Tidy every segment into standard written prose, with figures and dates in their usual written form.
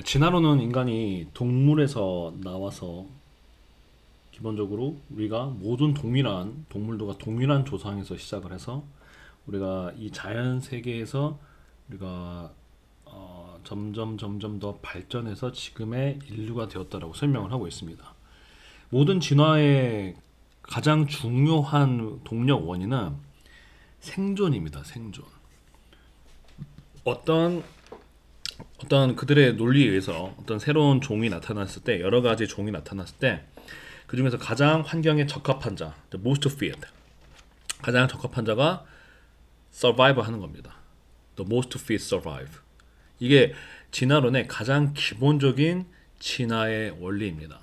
진화론은 인간이 동물에서 나와서 기본적으로 우리가 모든 동일한 동물도가 동일한 조상에서 시작을 해서 우리가 이 자연 세계에서 우리가 점점 더 발전해서 지금의 인류가 되었다라고 설명을 하고 있습니다. 모든 진화의 가장 중요한 동력 원인은 생존입니다. 생존. 어떤 그들의 논리에 의해서 어떤 새로운 종이 나타났을 때, 여러 가지 종이 나타났을 때, 그 중에서 가장 환경에 적합한 자, the most fit, 가장 적합한 자가 survive 하는 겁니다. the most fit survive. 이게 진화론의 가장 기본적인 진화의 원리입니다.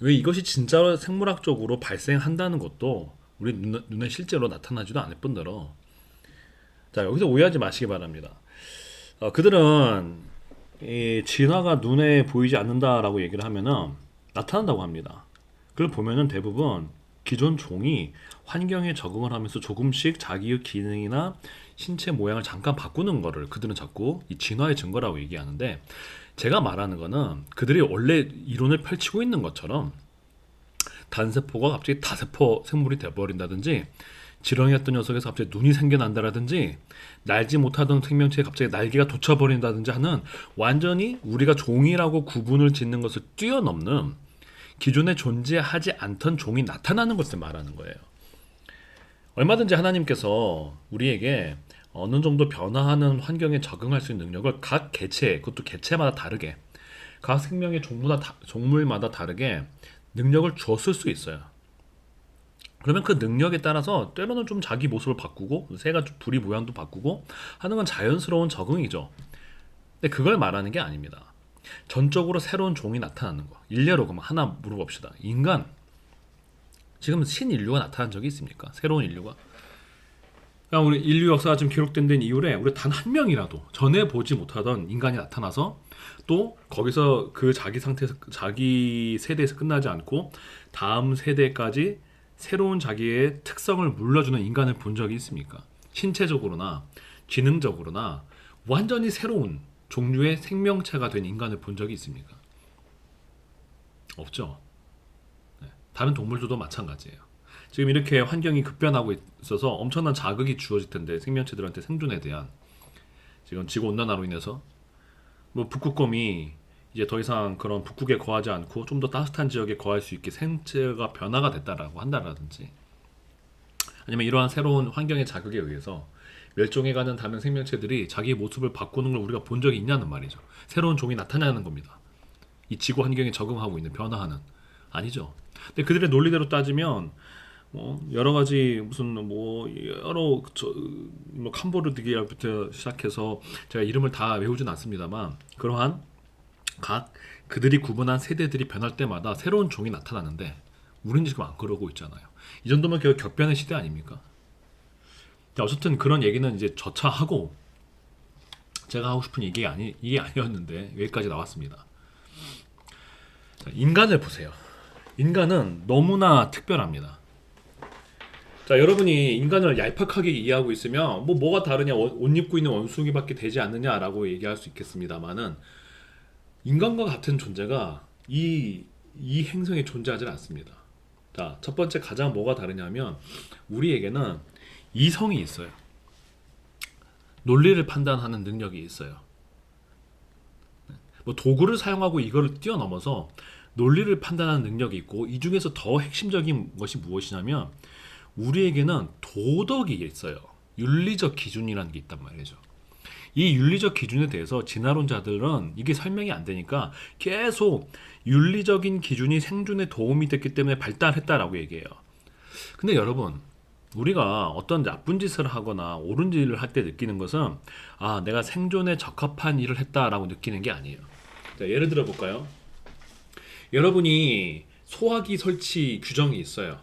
왜 이것이 진짜로 생물학적으로 발생한다는 것도 우리 눈에 실제로 나타나지도 않을 뿐더러, 자, 여기서 오해하지 마시기 바랍니다. 그들은 이 진화가 눈에 보이지 않는다라고 얘기를 하면은 나타난다고 합니다. 그걸 보면은 대부분 기존 종이 환경에 적응을 하면서 조금씩 자기의 기능이나 신체 모양을 잠깐 바꾸는 거를 그들은 자꾸 이 진화의 증거라고 얘기하는데, 제가 말하는 거는 그들이 원래 이론을 펼치고 있는 것처럼 단세포가 갑자기 다세포 생물이 돼버린다든지, 지렁이였던 녀석에서 갑자기 눈이 생겨난다라든지, 날지 못하던 생명체에 갑자기 날개가 돋쳐버린다든지 하는 완전히 우리가 종이라고 구분을 짓는 것을 뛰어넘는 기존에 존재하지 않던 종이 나타나는 것을 말하는 거예요. 얼마든지 하나님께서 우리에게 어느 정도 변화하는 환경에 적응할 수 있는 능력을 각 개체, 그것도 개체마다 다르게, 각 생명의 종물마다 다르게 능력을 주었을 수 있어요. 그러면 그 능력에 따라서 때로는 좀 자기 모습을 바꾸고 새가 좀 부리 모양도 바꾸고 하는 건 자연스러운 적응이죠. 근데 그걸 말하는 게 아닙니다. 전적으로 새로운 종이 나타나는 거. 일례로 그럼 하나 물어봅시다. 인간, 지금 신인류가 나타난 적이 있습니까? 새로운 인류가? 그냥 우리 인류 역사가 지금 기록된 데는 이후에 우리 단 한 명이라도 전에 보지 못하던 인간이 나타나서 또 거기서 그 자기 상태에서, 자기 세대에서 끝나지 않고 다음 세대까지 새로운 자기의 특성을 물려주는 인간을 본 적이 있습니까? 신체적으로나 지능적으로나 완전히 새로운 종류의 생명체가 된 인간을 본 적이 있습니까? 없죠. 네. 다른 동물들도 마찬가지예요. 지금 이렇게 환경이 급변하고 있어서 엄청난 자극이 주어질 텐데, 생명체들한테 생존에 대한, 지금 지구 온난화로 인해서 뭐 북극곰이 이제 더 이상 그런 북극에 거하지 않고 좀 더 따뜻한 지역에 거할 수 있게 생체가 변화가 됐다라고 한다라든지, 아니면 이러한 새로운 환경의 자극에 의해서 멸종해가는 다른 생명체들이 자기 모습을 바꾸는 걸 우리가 본 적이 있냐는 말이죠. 새로운 종이 나타나는 겁니다. 이 지구 환경에 적응하고 있는, 변화하는. 아니죠. 근데 그들의 논리대로 따지면 뭐 여러 가지 무슨 뭐 여러 뭐 캄보르디아부터 시작해서 제가 이름을 다 외우진 않습니다만, 그러한 각 그들이 구분한 세대들이 변할 때마다 새로운 종이 나타나는데 우리는 지금 안 그러고 있잖아요. 이 정도면 격변의 시대 아닙니까? 어쨌든 그런 얘기는 이제 저차하고, 제가 하고 싶은 이게 아니었는데 여기까지 나왔습니다. 자, 인간을 보세요. 인간은 너무나 특별합니다. 자, 여러분이 인간을 얄팍하게 이해하고 있으면 뭐가 다르냐, 옷 입고 있는 원숭이밖에 되지 않느냐라고 얘기할 수 있겠습니다만은, 인간과 같은 존재가 이 행성에 존재하지 않습니다. 자, 첫 번째 가장 뭐가 다르냐면 우리에게는 이성이 있어요. 논리를 판단하는 능력이 있어요. 뭐 도구를 사용하고 이거를 뛰어넘어서 논리를 판단하는 능력이 있고, 이 중에서 더 핵심적인 것이 무엇이냐면 우리에게는 도덕이 있어요. 윤리적 기준이라는 게 있단 말이죠. 이 윤리적 기준에 대해서 진화론자들은 이게 설명이 안 되니까 계속 윤리적인 기준이 생존에 도움이 됐기 때문에 발달했다라고 얘기해요. 근데 여러분, 우리가 어떤 나쁜 짓을 하거나 옳은 일을 할 때 느끼는 것은, 아, 내가 생존에 적합한 일을 했다라고 느끼는 게 아니에요. 자, 예를 들어 볼까요? 여러분이 소화기 설치 규정이 있어요.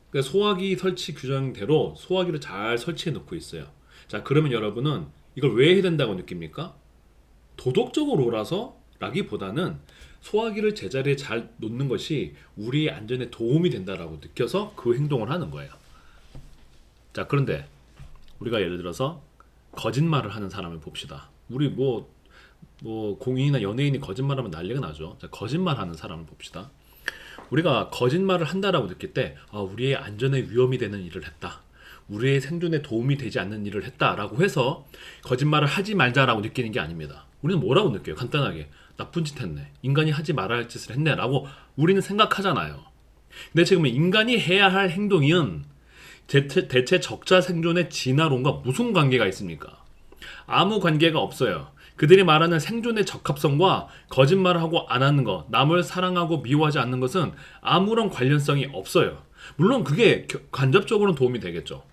그러니까 소화기 설치 규정대로 소화기를 잘 설치해 놓고 있어요. 자, 그러면 여러분은 이걸 왜 해야 된다고 느낍니까? 도덕적으로라서 라기보다는 소화기를 제자리에 잘 놓는 것이 우리의 안전에 도움이 된다라고 느껴서 그 행동을 하는 거예요. 자, 그런데 우리가 예를 들어서 거짓말을 하는 사람을 봅시다. 우리 뭐 뭐 공인이나 연예인이 거짓말하면 난리가 나죠. 자, 거짓말하는 사람을 봅시다. 우리가 거짓말을 한다라고 느낄 때 우리의 안전에 위험이 되는 일을 했다. 우리의 생존에 도움이 되지 않는 일을 했다라고 해서 거짓말을 하지 말자라고 느끼는 게 아닙니다. 우리는 뭐라고 느껴요? 간단하게 나쁜 짓 했네. 인간이 하지 말아야 할 짓을 했네 라고 우리는 생각하잖아요. 근데 지금 인간이 해야 할 행동은 대체 적자 생존의 진화론과 무슨 관계가 있습니까? 아무 관계가 없어요. 그들이 말하는 생존의 적합성과 거짓말을 하고 안 하는 것, 남을 사랑하고 미워하지 않는 것은 아무런 관련성이 없어요. 물론 그게 간접적으로는 도움이 되겠죠.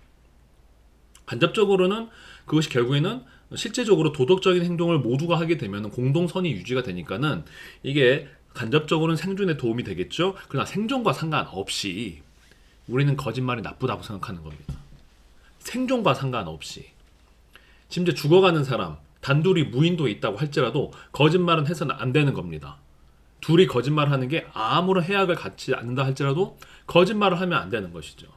간접적으로는 그것이 결국에는 실제적으로 도덕적인 행동을 모두가 하게 되면 공동선이 유지가 되니까는 이게 간접적으로는 생존에 도움이 되겠죠. 그러나 생존과 상관없이 우리는 거짓말이 나쁘다고 생각하는 겁니다. 생존과 상관없이. 심지어 죽어가는 사람, 단둘이 무인도에 있다고 할지라도 거짓말은 해서는 안 되는 겁니다. 둘이 거짓말하는 게 아무런 해악을 갖지 않는다 할지라도 거짓말을 하면 안 되는 것이죠.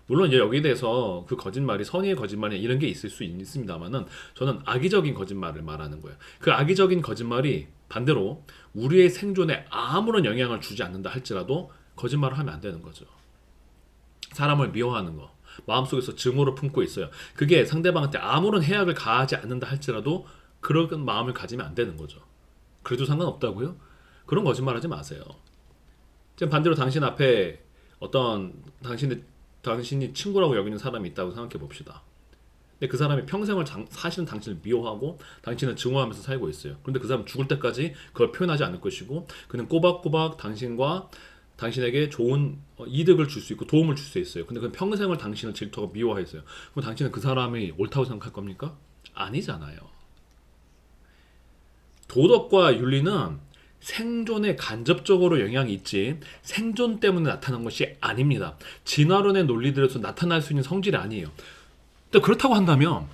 물론 이제 여기에 대해서 그 거짓말이 선의의 거짓말이 이런 게 있을 수 있습니다만은 저는 악의적인 거짓말을 말하는 거예요. 그 악의적인 거짓말이 반대로 우리의 생존에 아무런 영향을 주지 않는다 할지라도 거짓말을 하면 안 되는 거죠. 사람을 미워하는 거, 마음속에서 증오를 품고 있어요. 그게 상대방한테 아무런 해악을 가하지 않는다 할지라도 그런 마음을 가지면 안 되는 거죠. 그래도 상관없다고요? 그런 거짓말 하지 마세요. 지금 반대로 당신 앞에 어떤 당신이 친구라고 여기는 사람이 있다고 생각해 봅시다. 근데 그 사람이 평생을 사실은 당신을 미워하고 당신을 증오하면서 살고 있어요. 그런데 그 사람은 죽을 때까지 그걸 표현하지 않을 것이고 그는 꼬박꼬박 당신에게 좋은 이득을 줄 수 있고 도움을 줄 수 있어요. 근데 그 평생을 당신을 질투하고 미워했어요. 그럼 당신은 그 사람이 옳다고 생각할 겁니까? 아니잖아요. 도덕과 윤리는 생존에 간접적으로 영향이 있지 생존 때문에 나타난 것이 아닙니다. 진화론의 논리들에서 나타날 수 있는 성질이 아니에요. 근데 그렇다고 한다면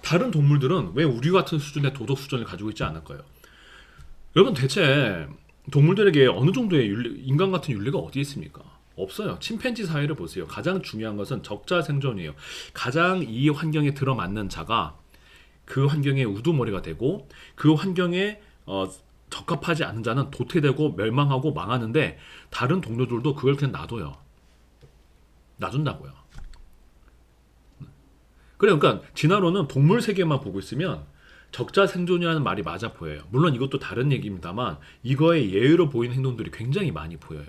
다른 동물들은 왜 우리 같은 수준의 도덕 수준을 가지고 있지 않을까요? 여러분 대체 동물들에게 어느 정도의 인간 같은 윤리가 어디 있습니까? 없어요. 침팬지 사회를 보세요. 가장 중요한 것은 적자 생존이에요. 가장 이 환경에 들어맞는 자가 그 환경의 우두머리가 되고 그 환경에 적합하지 않은 자는 도태되고 멸망하고 망하는데 다른 동료들도 그걸 그냥 놔둬요. 놔둔다고요. 그러니까 진화론은 동물 세계만 보고 있으면 적자 생존이라는 말이 맞아 보여요. 물론 이것도 다른 얘기입니다만 이거에 예외로 보이는 행동들이 굉장히 많이 보여요.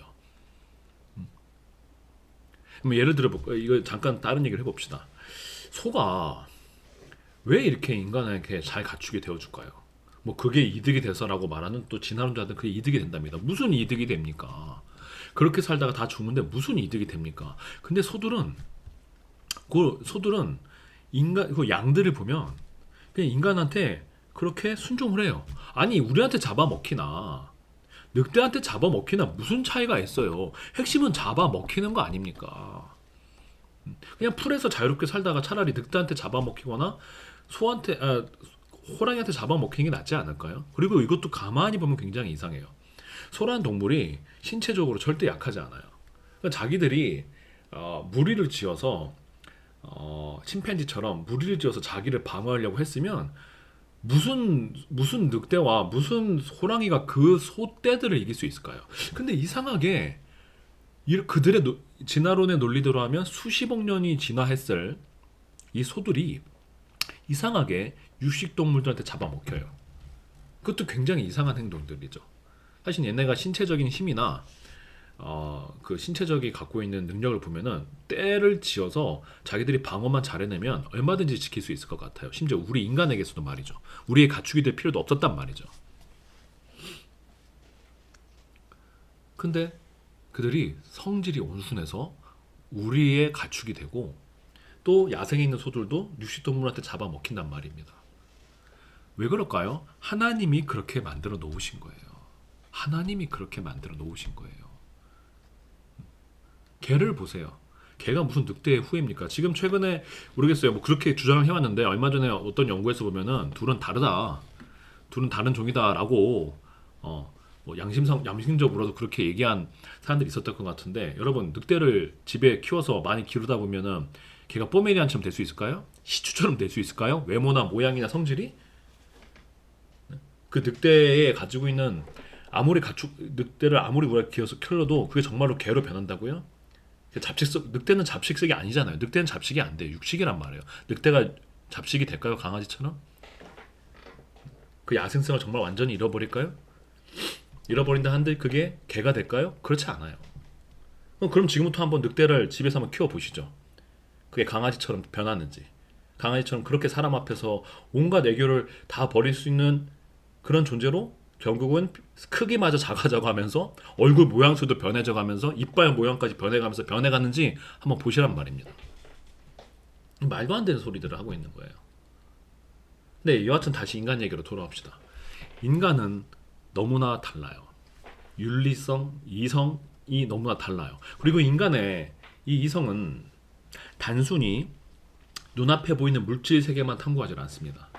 그럼 예를 들어 이거 잠깐 다른 얘기를 해봅시다. 소가 왜 이렇게 인간에게 잘 갖추게 되어줄까요? 뭐 그게 이득이 돼서라고 말하는 또 진화론자들은 그게 이득이 된답니다. 무슨 이득이 됩니까? 그렇게 살다가 다 죽는데 무슨 이득이 됩니까? 근데 소들은 그 양들을 보면 그냥 인간한테 그렇게 순종을 해요. 아니 우리한테 잡아먹히나 늑대한테 잡아먹히나 무슨 차이가 있어요. 핵심은 잡아먹히는 거 아닙니까? 그냥 풀에서 자유롭게 살다가 차라리 늑대한테 잡아먹히거나 호랑이한테 잡아먹히는 게 낫지 않을까요? 그리고 이것도 가만히 보면 굉장히 이상해요. 소라는 동물이 신체적으로 절대 약하지 않아요. 그러니까 자기들이 무리를 지어서 침팬지처럼 무리를 지어서 자기를 방어하려고 했으면 무슨 늑대와 무슨 호랑이가 그 소떼들을 이길 수 있을까요? 근데 이상하게 그들의 진화론의 논리대로 하면 수십억 년이 진화했을 이 소들이 이상하게 육식동물들한테 잡아먹혀요. 그것도 굉장히 이상한 행동들이죠. 사실 얘네가 신체적인 힘이나 그 신체적이 갖고 있는 능력을 보면은 떼를 지어서 자기들이 방어만 잘해내면 얼마든지 지킬 수 있을 것 같아요. 심지어 우리 인간에게서도 말이죠. 우리의 가축이 될 필요도 없었단 말이죠. 근데 그들이 성질이 온순해서 우리의 가축이 되고 또 야생에 있는 소들도 육식동물한테 잡아먹힌단 말입니다. 왜 그럴까요? 하나님이 그렇게 만들어 놓으신 거예요. 하나님이 그렇게 만들어 놓으신 거예요. 개를 보세요. 개가 무슨 늑대의 후예입니까? 지금 최근에 모르겠어요. 뭐 그렇게 주장을 해왔는데 얼마 전에 어떤 연구에서 보면은 둘은 다르다. 둘은 다른 종이다라고 뭐 양심적으로도 그렇게 얘기한 사람들이 있었던 것 같은데 여러분 늑대를 집에 키워서 많이 기르다 보면은 걔가 포메리안처럼 될 수 있을까요? 시추처럼 될 수 있을까요? 외모나 모양이나 성질이? 그 늑대에 가지고 있는 아무리 가축 늑대를 아무리 우리가 기어서 키워도 그게 정말로 개로 변한다고요? 잡식성 늑대는 잡식성이 아니잖아요. 늑대는 잡식이 안 돼요. 육식이란 말이에요. 늑대가 잡식이 될까요? 강아지처럼? 그 야생성을 정말 완전히 잃어버릴까요? 잃어버린다 한들 그게 개가 될까요? 그렇지 않아요. 그럼 지금부터 한번 늑대를 집에서 한번 키워보시죠. 그게 강아지처럼 변하는지. 강아지처럼 그렇게 사람 앞에서 온갖 애교를 다 버릴 수 있는 그런 존재로 결국은 크기마저 작아져 가면서 얼굴 모양수도 변해져 가면서 이빨 모양까지 변해가면서 변해가는지 한번 보시란 말입니다. 말도 안 되는 소리들을 하고 있는 거예요. 네, 여하튼 다시 인간 얘기로 돌아옵시다. 인간은 너무나 달라요. 윤리성, 이성이 너무나 달라요. 그리고 인간의 이 이성은 단순히 눈앞에 보이는 물질 세계만 탐구하지 않습니다.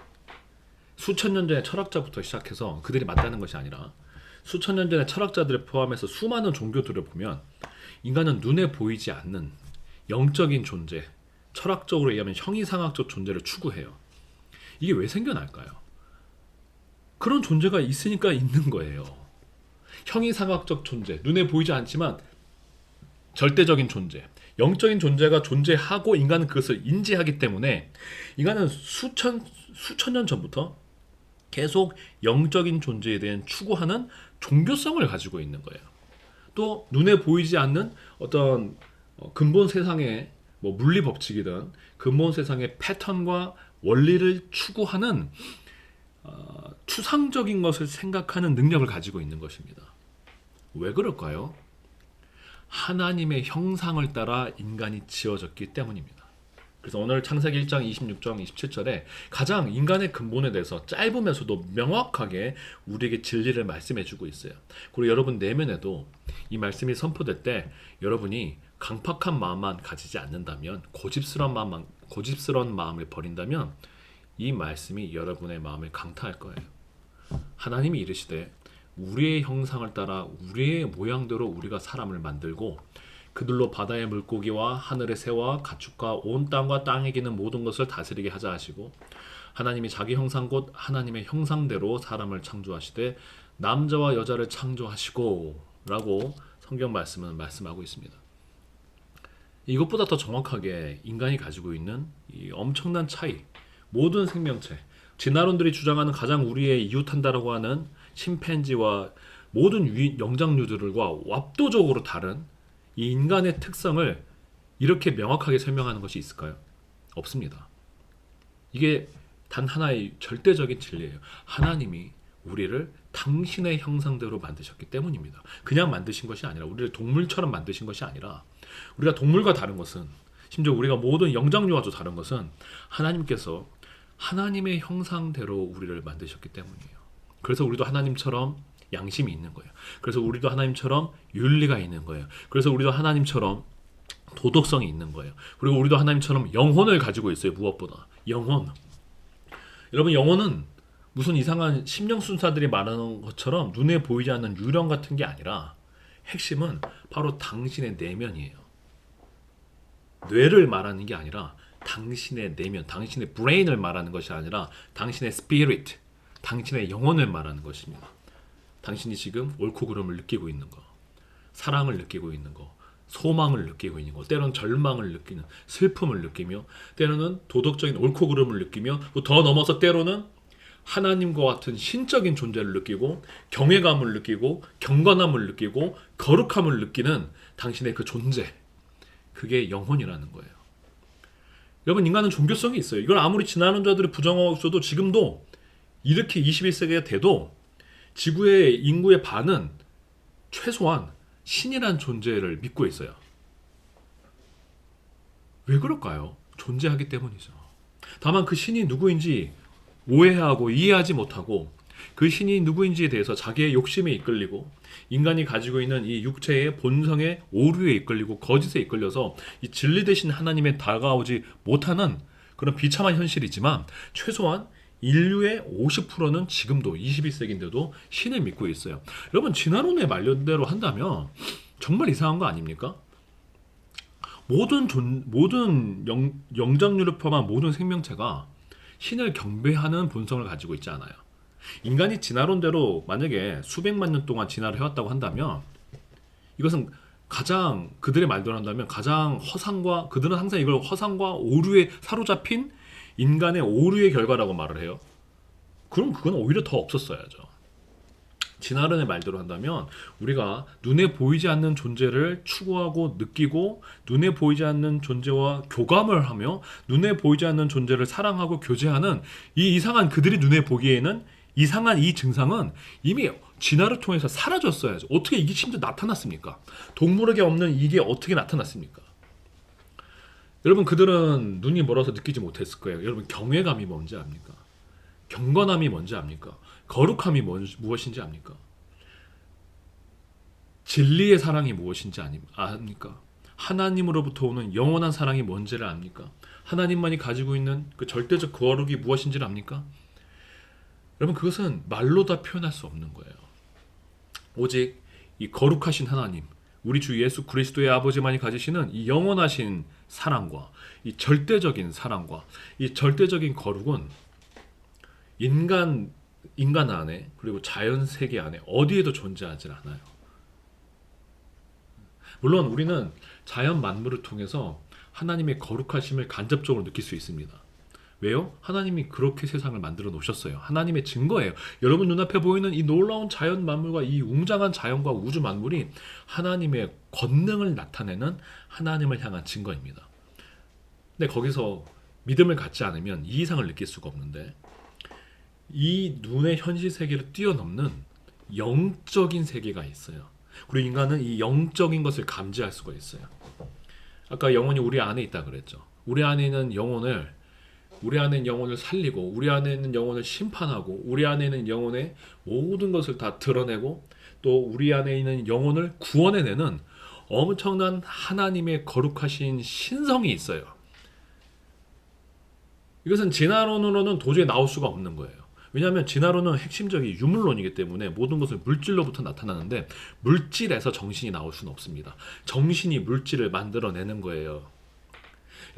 수천 년 전의 철학자부터 시작해서 그들이 맞다는 것이 아니라 수천 년 전의 철학자들을 포함해서 수많은 종교들을 보면 인간은 눈에 보이지 않는 영적인 존재, 철학적으로 얘기하면 형이상학적 존재를 추구해요. 이게 왜 생겨날까요? 그런 존재가 있으니까 있는 거예요. 형이상학적 존재, 눈에 보이지 않지만 절대적인 존재, 영적인 존재가 존재하고 인간은 그것을 인지하기 때문에 인간은 수천 년 전부터 계속 영적인 존재에 대한 추구하는 종교성을 가지고 있는 거예요. 또 눈에 보이지 않는 어떤 근본 세상의 뭐 물리 법칙이든 근본 세상의 패턴과 원리를 추구하는 추상적인 것을 생각하는 능력을 가지고 있는 것입니다. 왜 그럴까요? 하나님의 형상을 따라 인간이 지어졌기 때문입니다. 그래서 오늘 창세기 1장 26장 27절에 가장 인간의 근본에 대해서 짧으면서도 명확하게 우리에게 진리를 말씀해주고 있어요. 그리고 여러분 내면에도 이 말씀이 선포될 때 여러분이 강팍한 마음만 가지지 않는다면 고집스러운 마음을 버린다면 이 말씀이 여러분의 마음을 강타할 거예요. 하나님이 이르시되 우리의 형상을 따라 우리의 모양대로 우리가 사람을 만들고 그들로 바다의 물고기와 하늘의 새와 가축과 온 땅과 땅에 기는 모든 것을 다스리게 하자 하시고 하나님이 자기 형상 곧 하나님의 형상대로 사람을 창조하시되 남자와 여자를 창조하시고 라고 성경 말씀은 말씀하고 있습니다. 이것보다 더 정확하게 인간이 가지고 있는 이 엄청난 차이, 모든 생명체, 진화론들이 주장하는 가장 우리의 이웃한다라고 하는 심팬지와 모든 영장류들과 압도적으로 다른 이 인간의 특성을 이렇게 명확하게 설명하는 것이 있을까요? 없습니다. 이게 단 하나의 절대적인 진리예요. 하나님이 우리를 당신의 형상대로 만드셨기 때문입니다. 그냥 만드신 것이 아니라 우리를 동물처럼 만드신 것이 아니라 우리가 동물과 다른 것은 심지어 우리가 모든 영장류와도 다른 것은 하나님께서 하나님의 형상대로 우리를 만드셨기 때문이에요. 그래서 우리도 하나님처럼 양심이 있는 거예요. 그래서 우리도 하나님처럼 윤리가 있는 거예요. 그래서 우리도 하나님처럼 도덕성이 있는 거예요. 그리고 우리도 하나님처럼 영혼을 가지고 있어요. 무엇보다 영혼. 여러분 영혼은 무슨 이상한 심령순사들이 말하는 것처럼 눈에 보이지 않는 유령 같은 게 아니라 핵심은 바로 당신의 내면이에요. 뇌를 말하는 게 아니라 당신의 내면, 당신의 브레인을 말하는 것이 아니라 당신의 스피릿, 당신의 영혼을 말하는 것입니다. 당신이 지금 옳고 그름을 느끼고 있는 거, 사랑을 느끼고 있는 거, 소망을 느끼고 있는 거, 때로는 절망을 느끼는, 슬픔을 느끼며, 때로는 도덕적인 옳고 그름을 느끼며, 더 넘어서 때로는 하나님과 같은 신적인 존재를 느끼고, 경외감을 느끼고, 경건함을 느끼고, 거룩함을 느끼는 당신의 그 존재, 그게 영혼이라는 거예요. 여러분 인간은 종교성이 있어요. 이걸 아무리 진화론자들이 부정하고 있어도 지금도 이렇게 21세기가 돼도 지구의 인구의 반은 최소한 신이란 존재를 믿고 있어요. 왜 그럴까요? 존재하기 때문이죠. 다만 그 신이 누구인지 오해하고 이해하지 못하고 그 신이 누구인지에 대해서 자기의 욕심에 이끌리고 인간이 가지고 있는 이 육체의 본성의 오류에 이끌리고 거짓에 이끌려서 이 진리 대신 하나님에 다가오지 못하는 그런 비참한 현실이지만 최소한 인류의 50%는 지금도 21세기인데도 신을 믿고 있어요. 여러분 진화론의 말년대로 한다면 정말 이상한 거 아닙니까? 모든 영장류를 포함한 모든 생명체가 신을 경배하는 본성을 가지고 있지 않아요. 인간이 진화론대로 만약에 수백만 년 동안 진화를 해왔다고 한다면 이것은 가장 그들의 말대로 한다면 가장 허상과 그들은 항상 이걸 허상과 오류에 사로잡힌 인간의 오류의 결과라고 말을 해요. 그럼 그건 오히려 더 없었어야죠. 진화론의 말대로 한다면 우리가 눈에 보이지 않는 존재를 추구하고 느끼고 눈에 보이지 않는 존재와 교감을 하며 눈에 보이지 않는 존재를 사랑하고 교제하는 이 이상한 그들이 눈에 보기에는 이상한 이 증상은 이미 진화를 통해서 사라졌어야죠. 어떻게 이게 심지어 나타났습니까? 동물에게 없는 이게 어떻게 나타났습니까? 여러분 그들은 눈이 멀어서 느끼지 못했을 거예요. 여러분 경외감이 뭔지 압니까? 경건함이 뭔지 압니까? 거룩함이 무엇인지 압니까? 진리의 사랑이 무엇인지 압니까? 하나님으로부터 오는 영원한 사랑이 뭔지를 압니까? 하나님만이 가지고 있는 그 절대적 거룩이 무엇인지를 압니까? 여러분 그것은 말로 다 표현할 수 없는 거예요. 오직 이 거룩하신 하나님, 우리 주 예수 그리스도의 아버지만이 가지시는 이 영원하신 사랑과 이 절대적인 사랑과 이 절대적인 거룩은 인간 안에 그리고 자연 세계 안에 어디에도 존재하지 않아요. 물론 우리는 자연 만물을 통해서 하나님의 거룩하심을 간접적으로 느낄 수 있습니다. 왜요? 하나님이 그렇게 세상을 만들어 놓으셨어요. 하나님의 증거예요. 여러분 눈앞에 보이는 이 놀라운 자연 만물과 이 웅장한 자연과 우주 만물이 하나님의 권능을 나타내는 하나님을 향한 증거입니다. 근데 거기서 믿음을 갖지 않으면 이 이상을 느낄 수가 없는데 이 눈의 현실 세계를 뛰어넘는 영적인 세계가 있어요. 그리고 인간은 이 영적인 것을 감지할 수가 있어요. 아까 영혼이 우리 안에 있다 그랬죠. 우리 안에 있는 영혼을 살리고 우리 안에 있는 영혼을 심판하고 우리 안에 있는 영혼의 모든 것을 다 드러내고 또 우리 안에 있는 영혼을 구원해내는 엄청난 하나님의 거룩하신 신성이 있어요. 이것은 진화론으로는 도저히 나올 수가 없는 거예요. 왜냐하면 진화론은 핵심적인 유물론이기 때문에 모든 것을 물질로부터 나타나는데 물질에서 정신이 나올 수는 없습니다. 정신이 물질을 만들어내는 거예요.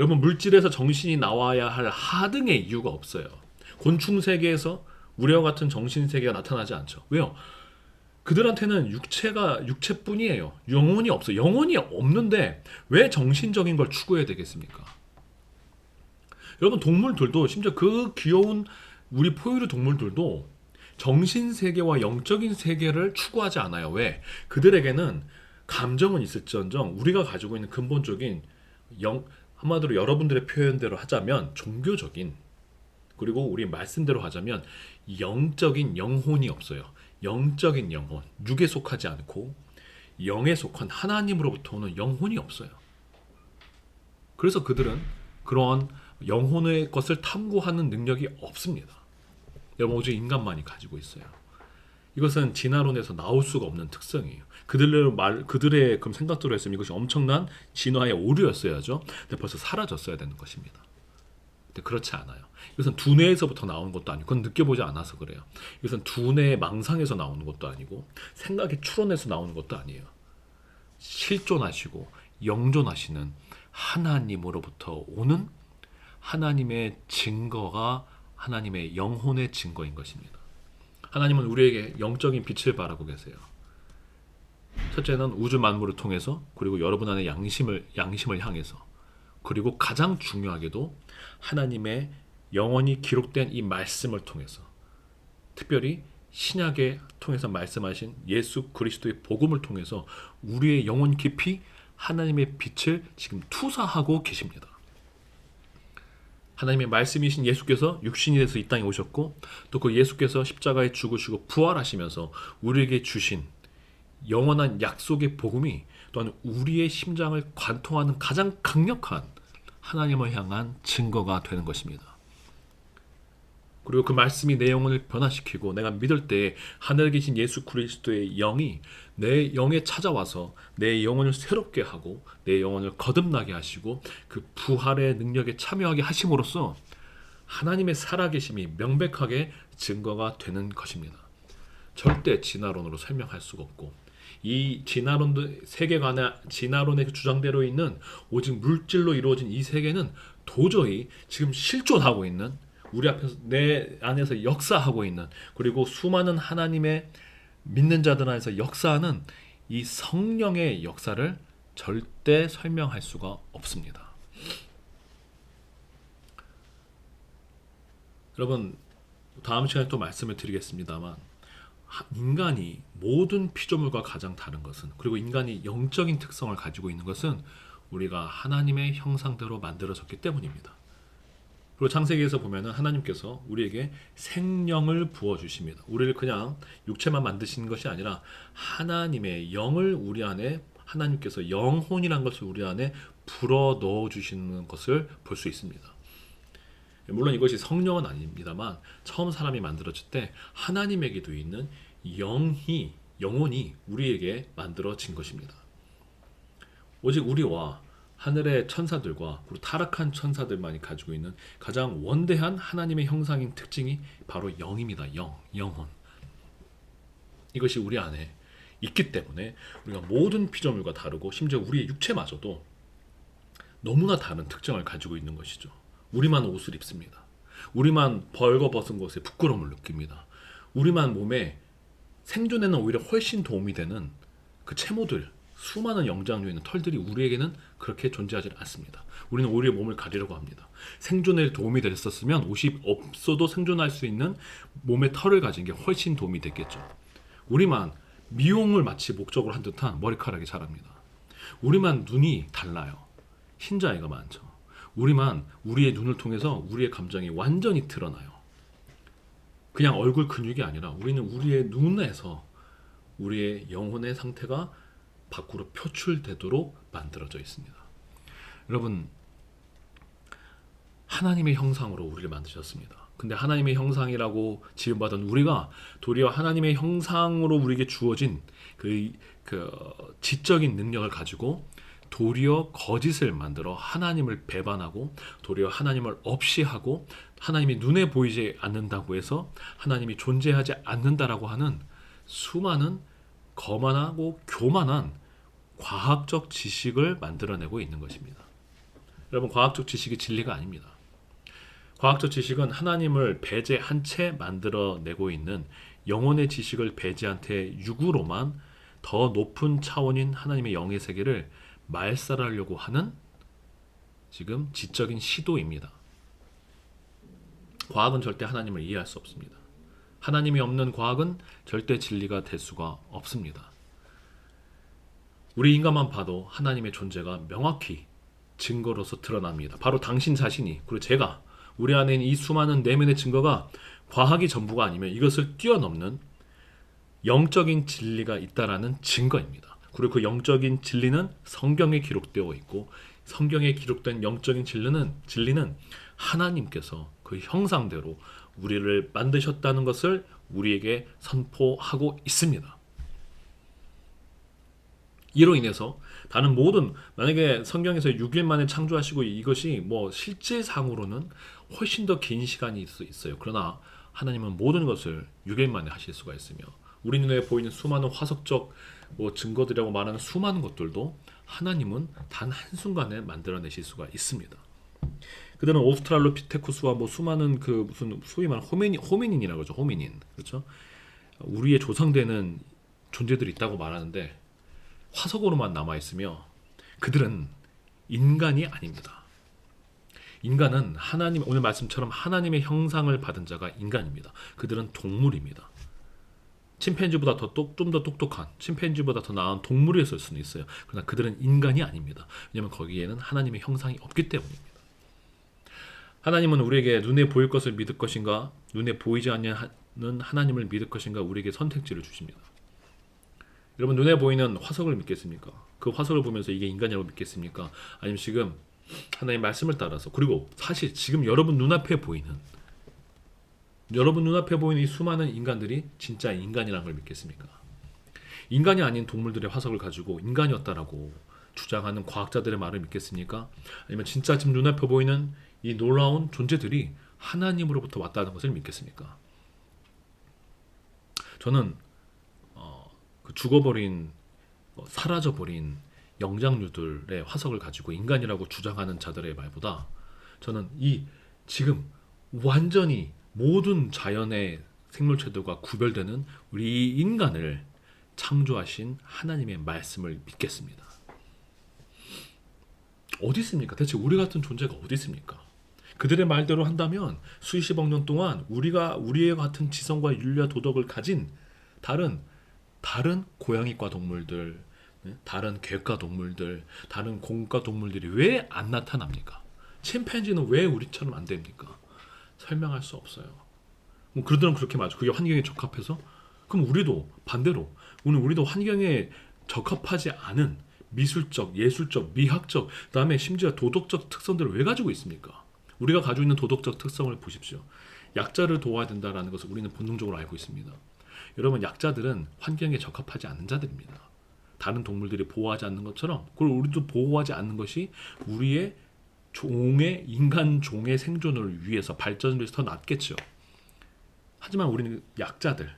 여러분 물질에서 정신이 나와야 할 하등의 이유가 없어요. 곤충 세계에서 우리와 같은 정신 세계가 나타나지 않죠. 왜요? 그들한테는 육체뿐이에요. 영혼이 없어요. 영혼이 없는데 왜 정신적인 걸 추구해야 되겠습니까? 여러분 동물들도 심지어 그 귀여운 우리 포유류 동물들도 정신 세계와 영적인 세계를 추구하지 않아요. 왜? 그들에게는 감정은 있을지언정 우리가 가지고 있는 근본적인 한마디로 여러분들의 표현대로 하자면 종교적인 그리고 우리 말씀대로 하자면 영적인 영혼이 없어요. 영적인 영혼, 육에 속하지 않고 영에 속한 하나님으로부터 오는 영혼이 없어요. 그래서 그들은 그런 영혼의 것을 탐구하는 능력이 없습니다. 여러분 오직 인간만이 가지고 있어요. 이것은 진화론에서 나올 수가 없는 특성이에요. 그들의 그럼 생각대로 했으면 이것이 엄청난 진화의 오류였어야죠. 근데 벌써 사라졌어야 되는 것입니다. 근데 그렇지 않아요. 이것은 두뇌에서부터 나오는 것도 아니고 그건 느껴보지 않아서 그래요. 이것은 두뇌의 망상에서 나오는 것도 아니고 생각의 추론에서 나오는 것도 아니에요. 실존하시고 영존하시는 하나님으로부터 오는 하나님의 증거가 하나님의 영혼의 증거인 것입니다. 하나님은 우리에게 영적인 빛을 바라고 계세요. 첫째는 우주 만물을 통해서 그리고 여러분 안에 양심을 향해서 그리고 가장 중요하게도 하나님의 영원히 기록된 이 말씀을 통해서 특별히 신약에 통해서 말씀하신 예수 그리스도의 복음을 통해서 우리의 영혼 깊이 하나님의 빛을 지금 투사하고 계십니다. 하나님의 말씀이신 예수께서 육신이 돼서 이 땅에 오셨고 또 그 예수께서 십자가에 죽으시고 부활하시면서 우리에게 주신 영원한 약속의 복음이 또한 우리의 심장을 관통하는 가장 강력한 하나님을 향한 증거가 되는 것입니다. 그리고 그 말씀이 내 영혼을 변화시키고 내가 믿을 때 하늘에 계신 예수 그리스도의 영이 내 영에 찾아와서 내 영혼을 새롭게 하고 내 영혼을 거듭나게 하시고 그 부활의 능력에 참여하게 하심으로써 하나님의 살아계심이 명백하게 증거가 되는 것입니다. 절대 진화론으로 설명할 수가 없고 이 진화론의 주장대로 있는 오직 물질로 이루어진 이 세계는 도저히 지금 실존하고 있는 우리 앞에서 내 안에서 역사하고 있는, 그리고 수많은 하나님의 믿는 자들 안에서 역사하는 이 성령의 역사를 절대 설명할 수가 없습니다. 여러분, 다음 시간에 또 말씀을 드리겠습니다만, 인간이 모든 피조물과 가장 다른 것은, 그리고 인간이 영적인 특성을 가지고 있는 것은 우리가 하나님의 형상대로 만들어졌기 때문입니다. 그리고 창세기에서 보면은 하나님께서 우리에게 생명을 부어 주십니다. 우리를 그냥 육체만 만드시는 것이 아니라 하나님의 영을 우리 안에, 하나님께서 영혼이란 것을 우리 안에 불어 넣어 주시는 것을 볼 수 있습니다. 물론 이것이 성령은 아닙니다만, 처음 사람이 만들어질 때 하나님에게도 있는 영혼이 우리에게 만들어진 것입니다. 오직 우리와 하늘의 천사들과 그리고 타락한 천사들만이 가지고 있는 가장 원대한 하나님의 형상인 특징이 바로 영입니다. 영혼. 이것이 우리 안에 있기 때문에 우리가 모든 피조물과 다르고, 심지어 우리의 육체마저도 너무나 다른 특징을 가지고 있는 것이죠. 우리만 옷을 입습니다. 우리만 벌거벗은 것에 부끄러움을 느낍니다. 우리만 몸에 생존에는 오히려 훨씬 도움이 되는 그 채모들, 수많은 영장류에 있는 털들이 우리에게는 그렇게 존재하지 않습니다. 우리는 오히려 몸을 가리려고 합니다. 생존에 도움이 됐었으면 옷이 없어도 생존할 수 있는 몸의 털을 가진 게 훨씬 도움이 됐겠죠. 우리만 미용을 마치 목적으로 한 듯한 머리카락이 자랍니다. 우리만 눈이 달라요. 흰자위가 많죠. 우리만 우리의 눈을 통해서 우리의 감정이 완전히 드러나요. 그냥 얼굴 근육이 아니라 우리는 우리의 눈에서 우리의 영혼의 상태가 밖으로 표출되도록 만들어져 있습니다. 여러분, 하나님의 형상으로 우리를 만드셨습니다. 근데 하나님의 형상이라고 지음받은 우리가 도리어 하나님의 형상으로 우리에게 주어진 그 지적인 능력을 가지고 도리어 거짓을 만들어 하나님을 배반하고, 도리어 하나님을 없이하고, 하나님이 눈에 보이지 않는다고 해서 하나님이 존재하지 않는다라고 하는 수많은 거만하고 교만한 과학적 지식을 만들어내고 있는 것입니다. 여러분, 과학적 지식이 진리가 아닙니다. 과학적 지식은 하나님을 배제한 채 만들어내고 있는, 영혼의 지식을 배제한 채 육으로만 더 높은 차원인 하나님의 영의 세계를 말살하려고 하는 지금 지적인 시도입니다. 과학은 절대 하나님을 이해할 수 없습니다. 하나님이 없는 과학은 절대 진리가 될 수가 없습니다. 우리 인간만 봐도 하나님의 존재가 명확히 증거로서 드러납니다. 바로 당신 자신이, 그리고 제가, 우리 안에 있는 이 수많은 내면의 증거가 과학이 전부가 아니면 이것을 뛰어넘는 영적인 진리가 있다라는 증거입니다. 그리고 그 영적인 진리는 성경에 기록되어 있고, 성경에 기록된 영적인 진리는 하나님께서 그 형상대로 우리를 만드셨다는 것을 우리에게 선포하고 있습니다. 이로 인해서 다른 모든, 만약에 성경에서 6일 만에 창조하시고 이것이 뭐 실질상으로는 훨씬 더 긴 시간이 있어요. 그러나 하나님은 모든 것을 6일 만에 하실 수가 있으며, 우리 눈에 보이는 수많은 화석적 증거들이라고 말하는 수많은 것들도 하나님은 단 한순간에 만들어내실 수가 있습니다. 그들은 오스트랄로피테쿠스와 수많은 소위 말하는 호미닌이라고 하죠. 호미닌. 그렇죠? 우리의 조상되는 존재들이 있다고 말하는데 화석으로만 남아 있으며, 그들은 인간이 아닙니다. 인간은 오늘 말씀처럼 하나님의 형상을 받은 자가 인간입니다. 그들은 동물입니다. 침팬지보다 좀 더 똑똑한, 침팬지보다 더 나은 동물이었을 수는 있어요. 그러나 그들은 인간이 아닙니다. 왜냐하면 거기에는 하나님의 형상이 없기 때문입니다. 하나님은 우리에게 눈에 보일 것을 믿을 것인가, 눈에 보이지 않는 하나님을 믿을 것인가, 우리에게 선택지를 주십니다. 여러분, 눈에 보이는 화석을 믿겠습니까? 그 화석을 보면서 이게 인간이라고 믿겠습니까? 아니면 지금 하나님의 말씀을 따라서, 그리고 사실 지금 여러분 눈앞에 보이는 이 수많은 인간들이 진짜 인간이라는 걸 믿겠습니까? 인간이 아닌 동물들의 화석을 가지고 인간이었다라고 주장하는 과학자들의 말을 믿겠습니까? 아니면 진짜 지금 눈앞에 보이는 이 놀라운 존재들이 하나님으로부터 왔다는 것을 믿겠습니까? 저는 죽어버린, 사라져버린 영장류들의 화석을 가지고 인간이라고 주장하는 자들의 말보다, 저는 지금 완전히 모든 자연의 생물체들과 구별되는 우리 인간을 창조하신 하나님의 말씀을 믿겠습니다. 어디 있습니까? 대체 우리 같은 존재가 어디 있습니까? 그들의 말대로 한다면 수십억 년 동안 우리의 같은 지성과 윤리와 도덕을 가진 다른 고양이과 동물들, 다른 개과 동물들, 다른 공과 동물들이 왜 안 나타납니까? 침팬지는 왜 우리처럼 안 됩니까? 설명할 수 없어요. 뭐 그들은 그렇게 맞아. 그게 환경에 적합해서? 그럼 우리도 반대로 우리도 환경에 적합하지 않은 미술적, 예술적, 미학적, 그다음에 심지어 도덕적 특성들을 왜 가지고 있습니까? 우리가 가지고 있는 도덕적 특성을 보십시오. 약자를 도와야 된다는 것을 우리는 본능적으로 알고 있습니다. 여러분, 약자들은 환경에 적합하지 않은 자들입니다. 다른 동물들이 보호하지 않는 것처럼 그걸 우리도 보호하지 않는 것이 우리의 인간 종의 생존을 위해서 발전을 위해서 더 낫겠죠. 하지만 우리는 약자들,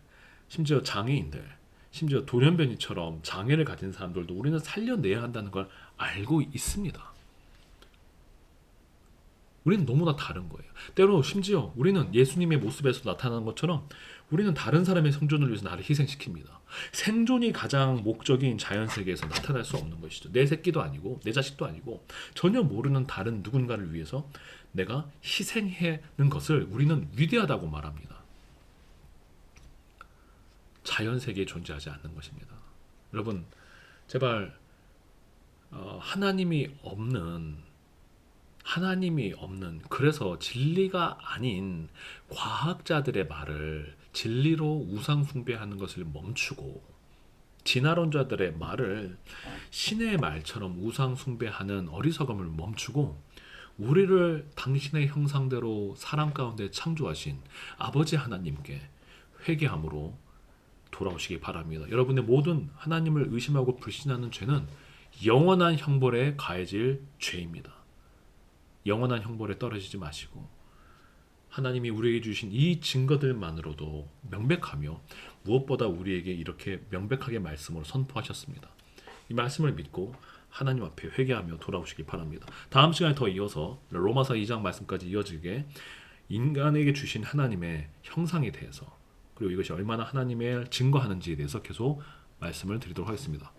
심지어 장애인들, 심지어 돌연변이처럼 장애를 가진 사람들도 우리는 살려내야 한다는 걸 알고 있습니다. 우리는 너무나 다른 거예요. 때로 심지어 우리는 예수님의 모습에서 나타나는 것처럼 우리는 다른 사람의 생존을 위해서 나를 희생시킵니다. 생존이 가장 목적인 자연세계에서 나타날 수 없는 것이죠. 내 새끼도 아니고 내 자식도 아니고 전혀 모르는 다른 누군가를 위해서 내가 희생하는 것을 우리는 위대하다고 말합니다. 자연세계에 존재하지 않는 것입니다. 여러분, 제발 하나님이 없는, 그래서 진리가 아닌 과학자들의 말을 진리로 우상 숭배하는 것을 멈추고, 진화론자들의 말을 신의 말처럼 우상 숭배하는 어리석음을 멈추고, 우리를 당신의 형상대로 사람 가운데 창조하신 아버지 하나님께 회개함으로 돌아오시기 바랍니다. 여러분의 모든 하나님을 의심하고 불신하는 죄는 영원한 형벌에 가해질 죄입니다. 영원한 형벌에 떨어지지 마시고 하나님이 우리에게 주신 이 증거들만으로도 명백하며 무엇보다 우리에게 이렇게 명백하게 말씀으로 선포하셨습니다. 이 말씀을 믿고 하나님 앞에 회개하며 돌아오시기 바랍니다. 다음 시간에 더 이어서 로마서 2장 말씀까지 이어지게 인간에게 주신 하나님의 형상에 대해서, 그리고 이것이 얼마나 하나님의 증거하는지에 대해서 계속 말씀을 드리도록 하겠습니다.